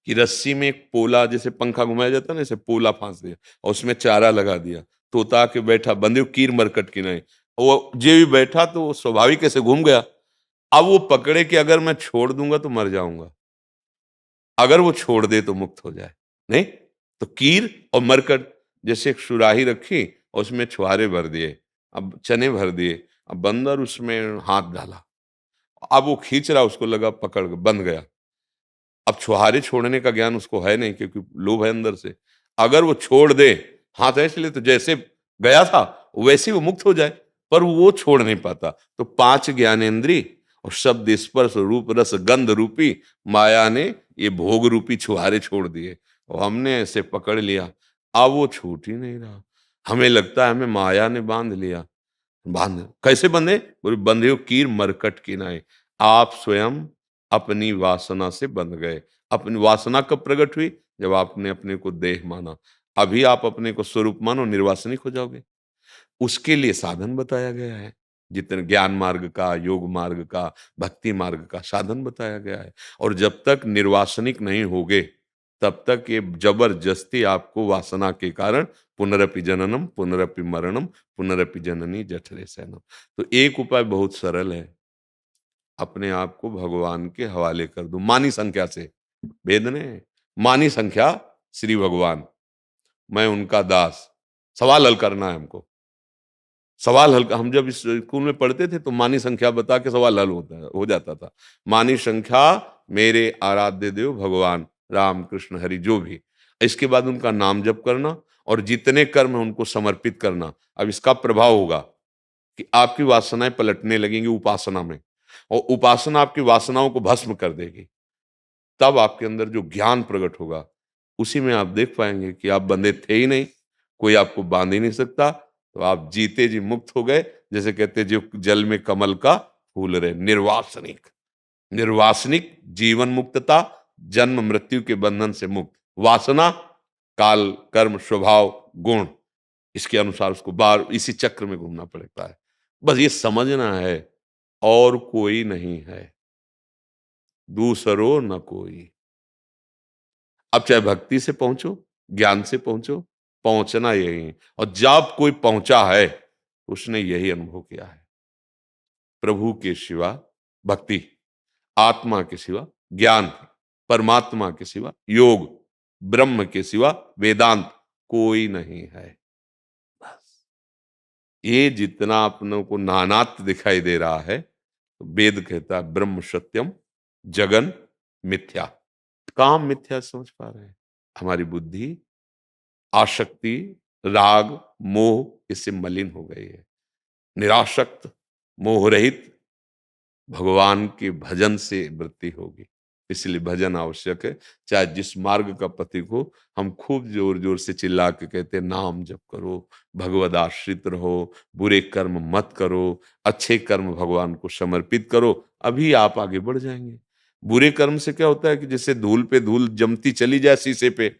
कि रस्सी में एक पोला, जैसे पंखा घुमाया जाता है ना, जैसे पोला फांस दिया और उसमें चारा लगा दिया, तोता आके बैठा, बंदे कीर मरकट की नहीं, वो जे भी बैठा तो वो स्वाभाविक कैसे घूम गया। अब वो पकड़े कि अगर मैं छोड़ दूंगा तो मर जाऊंगा, अगर वो छोड़ दे तो मुक्त हो जाए। नहीं तो कीर और मरकट, जैसे एक सुराही रखी और उसमें छुहारे भर दिए, अब चने भर दिए, अब बंदर उसमें हाथ डाला, अब वो खींच रहा, उसको लगा पकड़ बंद गया। अब छुहारे छोड़ने का ज्ञान उसको है नहीं, क्योंकि लोभ है अंदर से। अगर वो छोड़ दे हाथ ऐसे ले, तो जैसे गया था वैसे वो मुक्त हो जाए, पर वो छोड़ नहीं पाता। तो 5 ज्ञानेंद्री और शब्द स्पर्श रूप रस गंध रूपी माया ने ये भोग रूपी छुहारे छोड़ दिए और हमने ऐसे पकड़ लिया। अब वो छूट ही नहीं रहा। हमें लगता है हमें माया ने बांध लिया। बांध कैसे बंधे? बोले बंधे हो कीर मरकट की नाई। आप स्वयं अपनी वासना से बंध गए। अपनी वासना कब प्रकट हुई? जब आपने अपने को देह माना। अभी आप अपने को स्वरूप मानो, निर्वासनिक हो जाओगे। उसके लिए साधन बताया गया है, जितने ज्ञान मार्ग का, योग मार्ग का, भक्ति मार्ग का साधन बताया गया है। और जब तक निर्वासनिक नहीं होगे तब तक ये जबरदस्ती आपको वासना के कारण पुनरपि जननम पुनरपि मरणम पुनरपि जननी जठरे सैनम। तो एक उपाय बहुत सरल है, अपने आप को भगवान के हवाले कर दो। मानी संख्या से, वेद ने मानी संख्या श्री भगवान, मैं उनका दास। सवाल हल करना है हमको। सवाल हल, हम जब इस स्कूल में पढ़ते थे तो मानी संख्या बता के सवाल हल हो जाता था। मानी संख्या मेरे आराध्य देव भगवान राम कृष्ण हरि जो भी, इसके बाद उनका नाम जप करना और जितने कर्म हैं उनको समर्पित करना। अब इसका प्रभाव होगा कि आपकी वासनाएं पलटने लगेंगी उपासना में, और उपासना आपकी वासनाओं को भस्म कर देगी। तब आपके अंदर जो ज्ञान प्रकट होगा उसी में आप देख पाएंगे कि आप बंधे थे ही नहीं, कोई आपको बांध ही नहीं सकता। तो आप जीते जी मुक्त हो गए। जैसे कहते जो जल में कमल का फूल रहे, निर्वासनिक। निर्वासनिक जीवन मुक्तता, जन्म मृत्यु के बंधन से मुक्त। वासना काल कर्म स्वभाव गुण, इसके अनुसार उसको बार इसी चक्र में घूमना पड़ता है। बस ये समझना है, और कोई नहीं है, दूसरो न कोई। अब चाहे भक्ति से पहुंचो, ज्ञान से पहुंचो, पहुंचना यही है। और जब कोई पहुंचा है उसने यही अनुभव किया है, प्रभु के सिवा भक्ति, आत्मा के सिवा ज्ञान, परमात्मा के सिवा योग, ब्रह्म के सिवा वेदांत कोई नहीं है। बस ये जितना अपनों को नानात्व दिखाई दे रहा है, तो वेद कहता है ब्रह्म सत्यम जगन मिथ्या। काम मिथ्या समझ पा रहे हैं। हमारी बुद्धि आसक्ति राग मोह इससे मलिन हो गई है। निरासक्त मोह रहित भगवान के भजन से वृत्ति होगी। इसलिए भजन आवश्यक है। चाहे जिस मार्ग का पथिक हो, हम खूब जोर जोर से चिल्ला के कहते हैं नाम जप करो, भगवद आश्रित रहो, बुरे कर्म मत करो, अच्छे कर्म भगवान को समर्पित करो, अभी आप आगे बढ़ जाएंगे। बुरे कर्म से क्या होता है कि जैसे धूल पे धूल जमती चली जाए शीशे पे,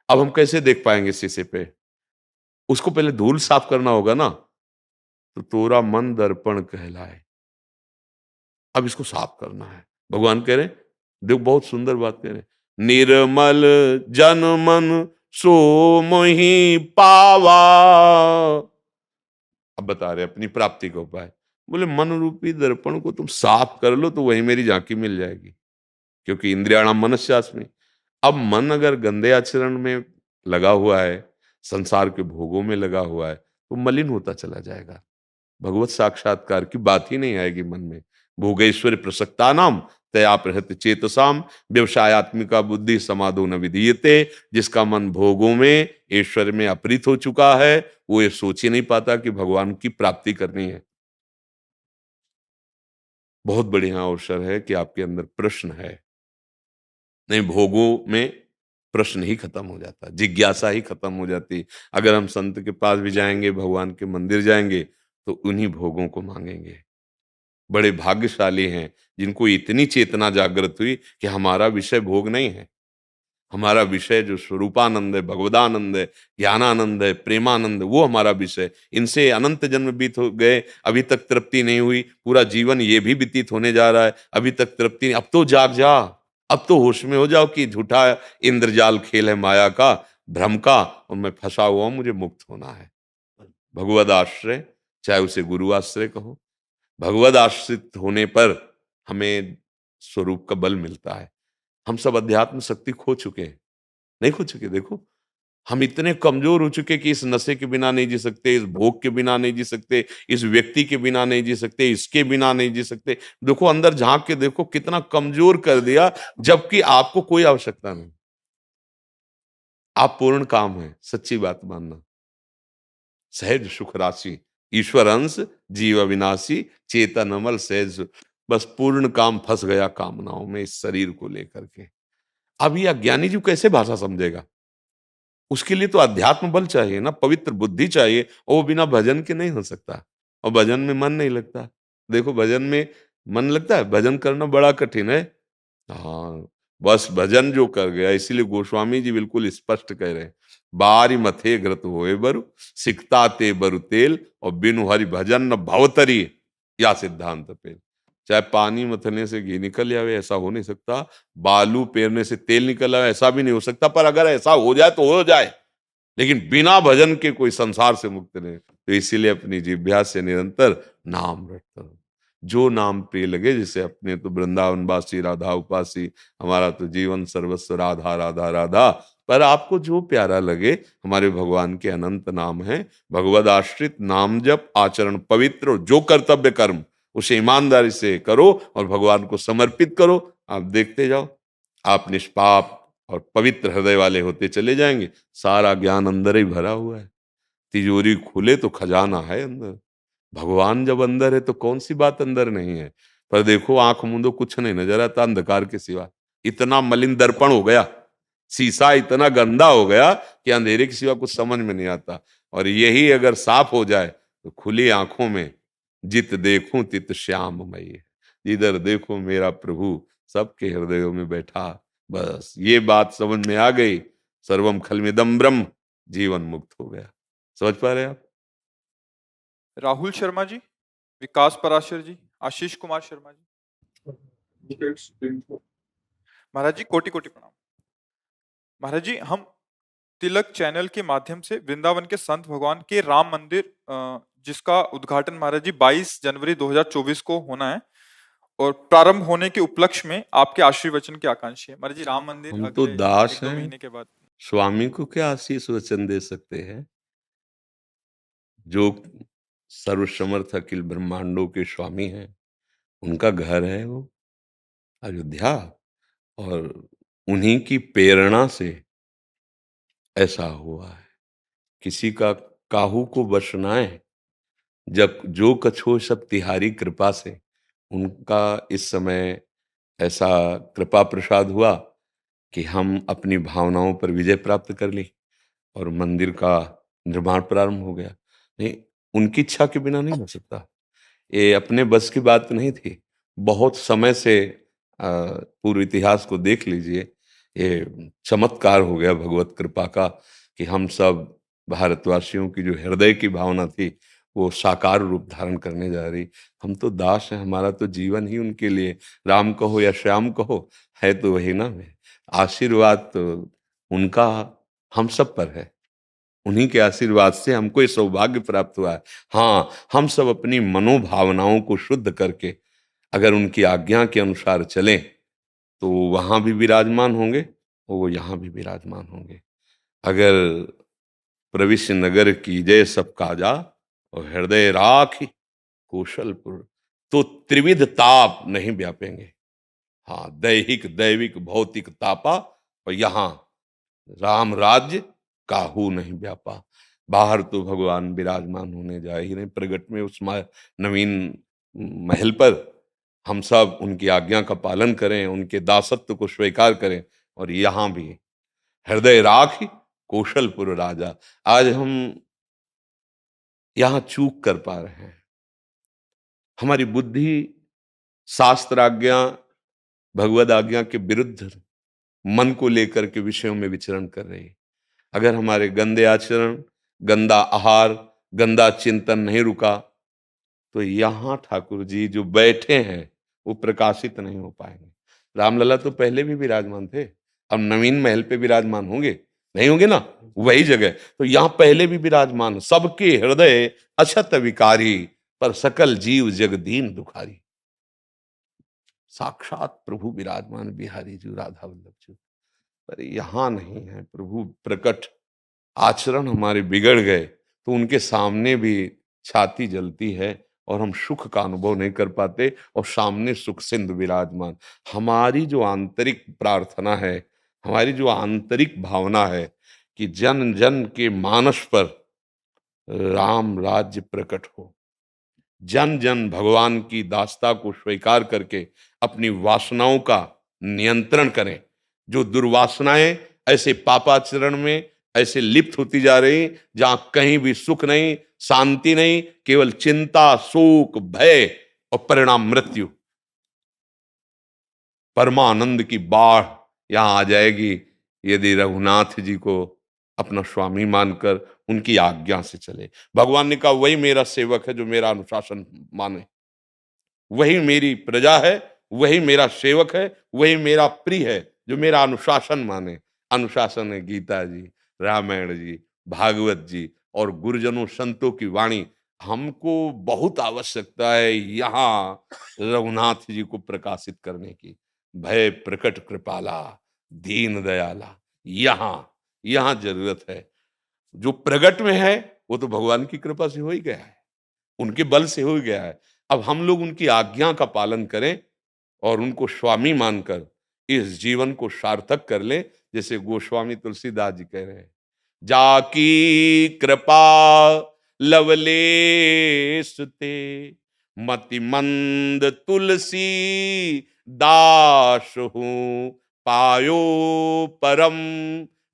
अब हम कैसे देख पाएंगे शीशे पे? उसको पहले धूल साफ करना होगा ना। तो तोरा मन दर्पण कहलाए, अब इसको साफ करना है। भगवान कह रहे, देखो बहुत सुंदर बात कह रहे, निर्मल जन मन सो मोहि पावा। अब बता रहे अपनी प्राप्ति का उपाय। बोले मन रूपी दर्पण को तुम साफ कर लो तो वही मेरी झांकी मिल जाएगी, क्योंकि इंद्रियाणाम मनस्यास्मि। अब मन अगर गंदे आचरण में लगा हुआ है संसार के भोगों में लगा हुआ है तो मलिन होता चला जाएगा। भगवत साक्षात्कार की बात ही नहीं आएगी मन में। भोगेश्वर प्रसक्ता नाम तया प्रहत चेतसाम व्यवसायत्मिका बुद्धि समाधो न विधीयते। जिसका मन भोगों में, ईश्वर में अपरित हो चुका है, वो ये सोच ही नहीं पाता कि भगवान की प्राप्ति करनी है। बहुत बढ़िया अवसर है कि आपके अंदर प्रश्न है। नहीं, भोगों में प्रश्न ही खत्म हो जाता, जिज्ञासा ही खत्म हो जाती। अगर हम संत के पास भी जाएंगे, भगवान के मंदिर जाएंगे, तो उन्हीं भोगों को मांगेंगे। बड़े भाग्यशाली हैं जिनको इतनी चेतना जागृत हुई कि हमारा विषय भोग नहीं है, हमारा विषय जो स्वरूपानंद है, भगवदानंद है, ज्ञानानंद है, प्रेमानंद, वो हमारा विषय। इनसे अनंत जन्म बीत हो गए, अभी तक तृप्ति नहीं हुई, पूरा जीवन ये भी व्यतीत होने जा रहा है, अभी तक तृप्ति नहीं। अब तो जाग जा, अब तो होश में हो जाओ कि झूठा इंद्रजाल खेल है माया का, भ्रम का, और मैं फंसा हुआ हूं, मुझे मुक्त होना है। भगवद आश्रय, चाहे उसे गुरु आश्रय कहो, भगवद आश्रित होने पर हमें स्वरूप का बल मिलता है। हम सब अध्यात्म शक्ति खो चुके हैं, नहीं खो चुके? देखो, हम इतने कमजोर हो चुके कि इस नशे के बिना नहीं जी सकते, इस भोग के बिना नहीं जी सकते, इस व्यक्ति के बिना नहीं जी सकते, इसके बिना नहीं जी सकते। देखो, अंदर झांक के देखो कितना कमजोर कर दिया, जबकि आपको कोई आवश्यकता नहीं। आप पूर्ण काम है, सच्ची बात मानना। सहज सुख राशि, ईश्वर अंश, जीव अविनाशी, चेतन अमल सहज। बस पूर्ण काम फंस गया कामनाओं में, इस शरीर को लेकर के। अब ये अज्ञानी जी कैसे भाषा समझेगा? उसके लिए तो अध्यात्म बल चाहिए ना, पवित्र बुद्धि चाहिए, और वो बिना भजन के नहीं हो सकता। और भजन में मन नहीं लगता। देखो, भजन में मन लगता है? भजन करना बड़ा कठिन है। हाँ, बस भजन जो कर गया, इसीलिए गोस्वामी जी बिल्कुल स्पष्ट कह रहे हैं, बारी मथे घृत होए बरु, सिकता ते बरु तेल, और बिनु हरि भजन न भवतरी, या सिद्धांत पे। चाहे पानी मथने से घी निकल जावे, ऐसा हो नहीं सकता। बालू पेरने से तेल निकल आवे, ऐसा भी नहीं हो सकता। पर अगर ऐसा हो जाए तो हो जाए, लेकिन बिना भजन के कोई संसार से मुक्त नहीं। तो इसीलिए अपनी जिह्वा से निरंतर नाम रटता रहो। जो नाम प्रिय लगे, जैसे अपने तो वृंदावन वासी, राधा उपासी, हमारा तो जीवन सर्वस्व राधा राधा राधा। पर आपको जो प्यारा लगे, हमारे भगवान के अनंत नाम हैं। भगवद आश्रित नाम जप आचरण पवित्र, जो कर्तव्य कर्म उसे ईमानदारी से करो और भगवान को समर्पित करो। आप देखते जाओ, आप निष्पाप और पवित्र हृदय वाले होते चले जाएंगे। सारा ज्ञान अंदर ही भरा हुआ है। तिजोरी खुले तो खजाना है अंदर। भगवान जब अंदर है तो कौन सी बात अंदर नहीं है? पर देखो, आंख मूंदो, कुछ नहीं नजर आता अंधकार के सिवा। इतना मलिन दर्पण हो गया, शीशा इतना गंदा हो गया कि अंधेरे के सिवा कुछ समझ में नहीं आता। और यही अगर साफ हो जाए तो खुली आंखों में जित देखूं तित श्याममयी है। जिधर देखो मेरा प्रभु सबके हृदयों में बैठा। बस ये बात समझ में आ गई, सर्वम खलमिदम ब्रह्म, जीवन मुक्त हो गया। समझ पा रहे आप? राहुल शर्मा जी, विकास पराशर जी, आशीष कुमार शर्मा जी। महाराज जी, कोटि कोटि प्रणाम। महाराज जी, हम तिलक चैनल के माध्यम से वृंदावन के संत भगवान के राम मंदिर, जिसका उद्घाटन महाराज जी 22 जनवरी 2024 को होना है, और प्रारंभ होने के उपलक्ष्य में आपके आशीर्वचन की आकांक्षी है। महाराज जी, राम मंदिर हम तो अगले दास 1-2 हैं, महीने के बाद। स्वामी को क्या आशीष वचन दे सकते हैं? जो सर्वसमर्थ अखिल ब्रह्मांडों के स्वामी हैं, उनका घर है वो अयोध्या, और उन्हीं की प्रेरणा से ऐसा हुआ है। किसी का काहू को बसनाए, जब जो कछो सब तिहारी कृपा से। उनका इस समय ऐसा कृपा प्रसाद हुआ कि हम अपनी भावनाओं पर विजय प्राप्त कर ली और मंदिर का निर्माण प्रारंभ हो गया। नहीं, उनकी इच्छा के बिना नहीं हो सकता। ये अपने बस की बात नहीं थी। बहुत समय से पूर्व इतिहास को देख लीजिए, ये चमत्कार हो गया भगवत कृपा का कि हम सब भारतवासियों की जो हृदय की भावना थी वो साकार रूप धारण करने जा रही। हम तो दास हैं, हमारा तो जीवन ही उनके लिए, राम कहो या श्याम कहो, है तो वही ना है। आशीर्वाद तो उनका हम सब पर है। उन्हीं के आशीर्वाद से हमको ये सौभाग्य प्राप्त हुआ है। हाँ, हम सब अपनी मनोभावनाओं को शुद्ध करके अगर उनकी आज्ञा के अनुसार चलें तो वहां भी विराजमान होंगे और वो यहाँ भी विराजमान होंगे। अगर प्रविश्य नगर कीजय सब काजा, और हृदय राखी कौशलपुर। तो त्रिविध ताप नहीं व्यापेंगे। हाँ, दैहिक दैविक भौतिक तापा, और यहाँ राम राज्य काहू नहीं व्यापा। बाहर तो भगवान विराजमान होने जा ही नहीं, प्रगट में उस नवीन महल पर। हम सब उनकी आज्ञा का पालन करें, उनके दासत्व को स्वीकार करें, और यहाँ भी हृदय राखी कौशलपुर राजा। आज हम यहाँ चूक कर पा रहे हैं। हमारी बुद्धि शास्त्र आज्ञा भगवद आज्ञा के विरुद्ध मन को लेकर के विषयों में विचरण कर रही है। अगर हमारे गंदे आचरण, गंदा आहार, गंदा चिंतन नहीं रुका, तो यहाँ ठाकुर जी जो बैठे हैं वो प्रकाशित नहीं हो पाएंगे। रामलला तो पहले भी विराजमान थे, अब नवीन महल पे विराजमान होंगे, नहीं होंगे ना, वही जगह। तो यहाँ पहले भी विराजमान, सबके हृदय अछत विकारी, पर सकल जीव जगदीन दुखारी। साक्षात प्रभु विराजमान बिहारी जी राधा वल्लभ जी, पर यहाँ नहीं है प्रभु प्रकट। आचरण हमारे बिगड़ गए तो उनके सामने भी छाती जलती है और हम सुख का अनुभव नहीं कर पाते, और सामने सुख सिंधु विराजमान। हमारी जो आंतरिक प्रार्थना है, हमारी जो आंतरिक भावना है कि जन जन के मानस पर राम राज्य प्रकट हो, जन जन भगवान की दासता को स्वीकार करके अपनी वासनाओं का नियंत्रण करें। जो दुर्वासनाएं ऐसे पापाचरण में ऐसे लिप्त होती जा रही, जहां कहीं भी सुख नहीं, शांति नहीं, केवल चिंता, शोक, भय और परिणाम मृत्यु। परमानंद की बाढ़ यहां आ जाएगी यदि रघुनाथ जी को अपना स्वामी मानकर उनकी आज्ञा से चले। भगवान ने कहा वही मेरा सेवक है जो मेरा अनुशासन माने, वही मेरी प्रजा है, वही मेरा सेवक है, वही मेरा प्रिय है जो मेरा अनुशासन माने। अनुशासन है गीता जी, रामायण जी, भागवत जी और गुरुजनों संतों की वाणी। हमको बहुत आवश्यकता है यहाँ रघुनाथ जी को प्रकाशित करने की। भय प्रकट कृपाला दीन दयाला, यहाँ जरूरत है। जो प्रगट में है वो तो भगवान की कृपा से हो ही गया है, उनके बल से हो ही गया है। अब हम लोग उनकी आज्ञा का पालन करें और उनको स्वामी मानकर इस जीवन को सार्थक कर ले। जैसे गोस्वामी तुलसीदास जी कह रहे हैं, जाकी कृपा लवलेश ते मति मंद तुलसी दास हूं, पायो परम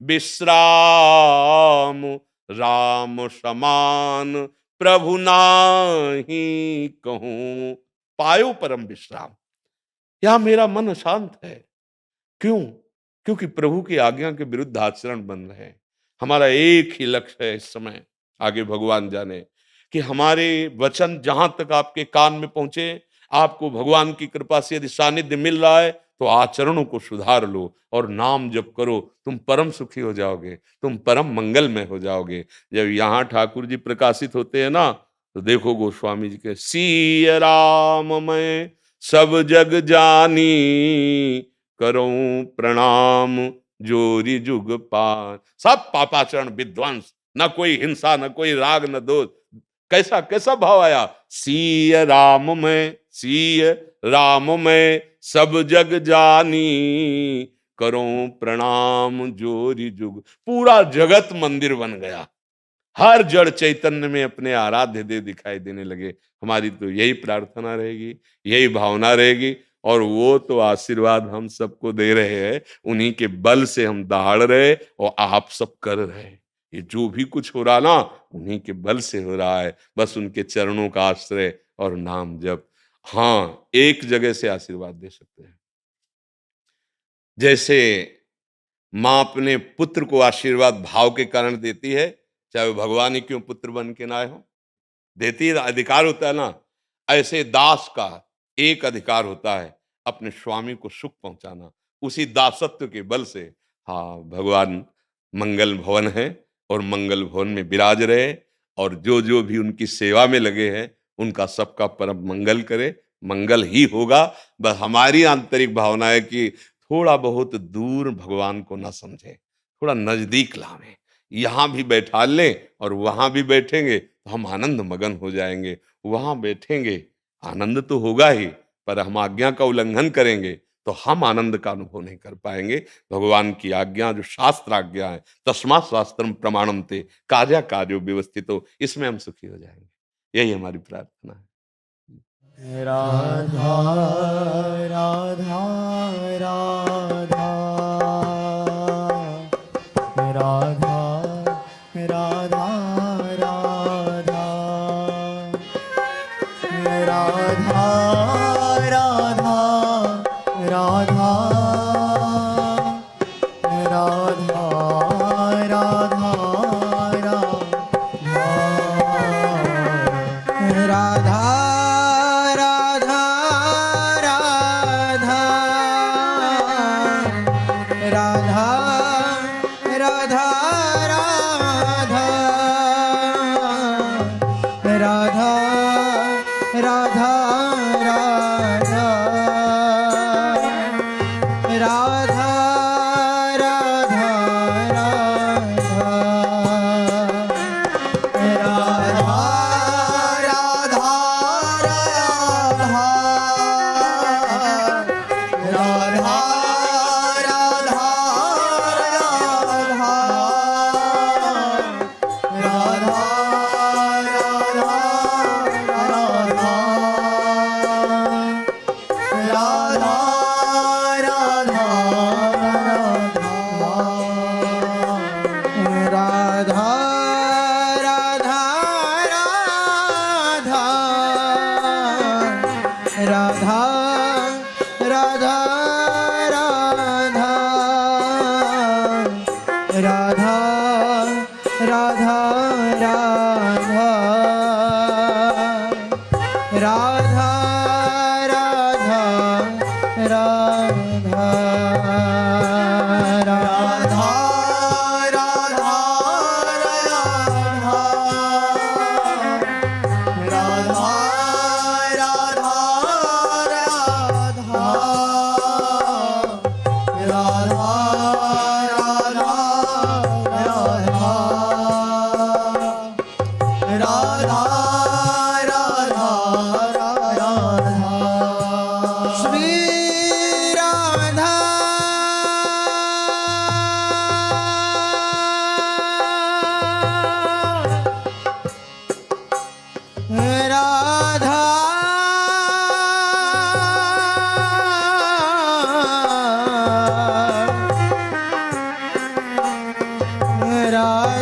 विश्राम, राम समान प्रभु नाही कहूं। पायो परम विश्राम, यहां मेरा मन शांत है। क्यों? क्योंकि प्रभु की आज्ञा के विरुद्ध आचरण बन रहे हैं। हमारा एक ही लक्ष्य है इस समय, आगे भगवान जाने, कि हमारे वचन जहां तक आपके कान में पहुंचे, आपको भगवान की कृपा से यदि सानिध्य मिल रहा है तो आचरणों को सुधार लो और नाम जप करो। तुम परम सुखी हो जाओगे, तुम परम मंगल में हो जाओगे। जब यहाँ ठाकुर जी प्रकाशित होते हैं ना, तो देखो गोस्वामी जी के सिय राम मैं सब जग जानी, करूं प्रणाम जोरी जुग पार। सब पापाचरण विध्वंस, न कोई हिंसा, न कोई राग, न दोष। कैसा कैसा भाव आया, सिय राम में, सिय राम में सब जग जानी, करूं प्रणाम जोरी जुग। पूरा जगत मंदिर बन गया, हर जड़ चैतन्य में अपने आराध्य देव दिखाई देने लगे। हमारी तो यही प्रार्थना रहेगी, यही भावना रहेगी, और वो तो आशीर्वाद हम सबको दे रहे हैं। उन्हीं के बल से हम दहाड़ रहे और आप सब कर रहे हैं। ये जो भी कुछ हो रहा ना, उन्हीं के बल से हो रहा है। बस उनके चरणों का आश्रय और नाम जप। हाँ, एक जगह से आशीर्वाद दे सकते हैं। जैसे माँ अपने पुत्र को आशीर्वाद भाव के कारण देती है, चाहे वो भगवान ही क्यों पुत्र बन के ना आए हो, देती है, अधिकार होता है ना। ऐसे दास का एक अधिकार होता है, अपने स्वामी को सुख पहुंचाना। उसी दासत्व के बल से हाँ, भगवान मंगल भवन है और मंगल भवन में विराज रहे, और जो जो भी उनकी सेवा में लगे हैं उनका सबका परम मंगल करे। मंगल ही होगा। बस हमारी आंतरिक भावना है कि थोड़ा बहुत दूर भगवान को ना समझे, थोड़ा नजदीक लावें। यहाँ भी बैठा लें और वहां भी बैठेंगे तो हम आनंद मगन हो जाएंगे। वहां बैठेंगे आनंद तो होगा ही, पर हम आज्ञा का उल्लंघन करेंगे तो हम आनंद का अनुभव नहीं कर पाएंगे। भगवान की आज्ञा जो शास्त्र आज्ञा है, तस्मात् शास्त्रम प्रमाणम ते कार्या कार्यो व्यवस्थितो, इसमें हम सुखी हो जाएंगे। यही हमारी प्रार्थना है। राधा राधा राधा राधा राधा राधा राधा राधा राधा राधा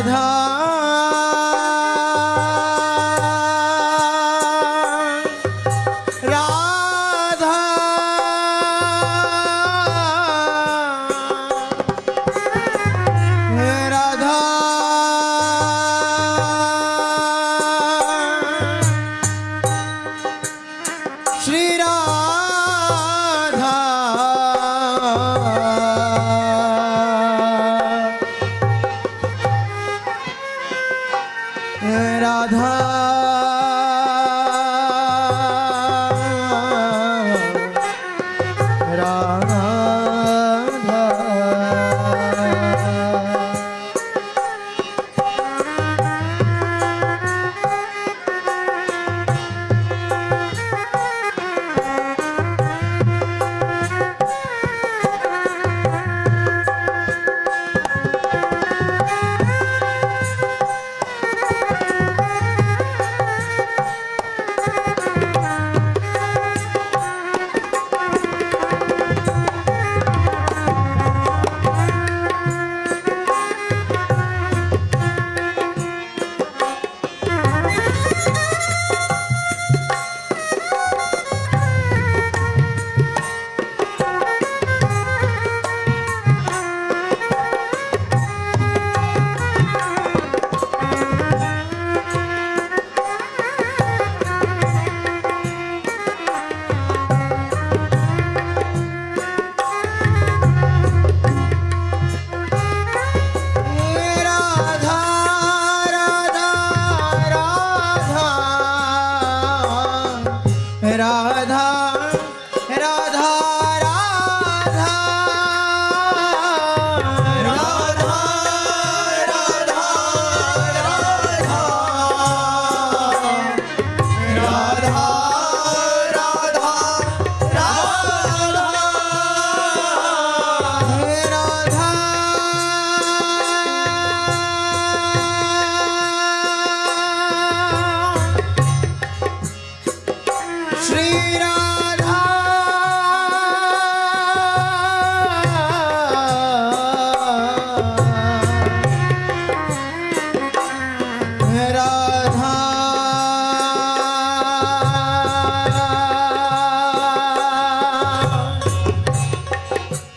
राधा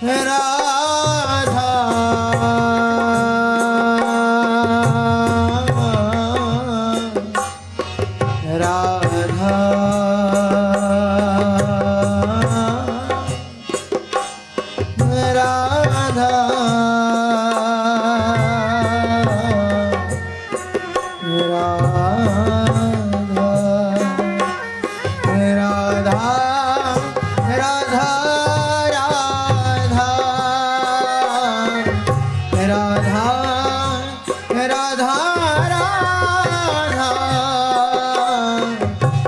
राधा राधा राधा राधा राधा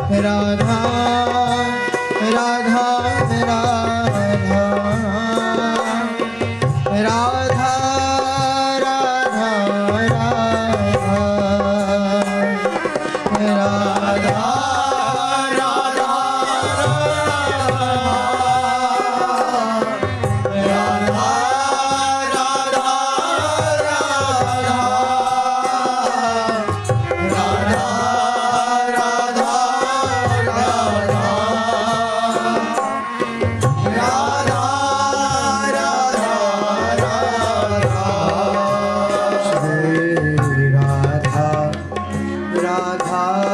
राधा राधा राधा राधा राधा राधा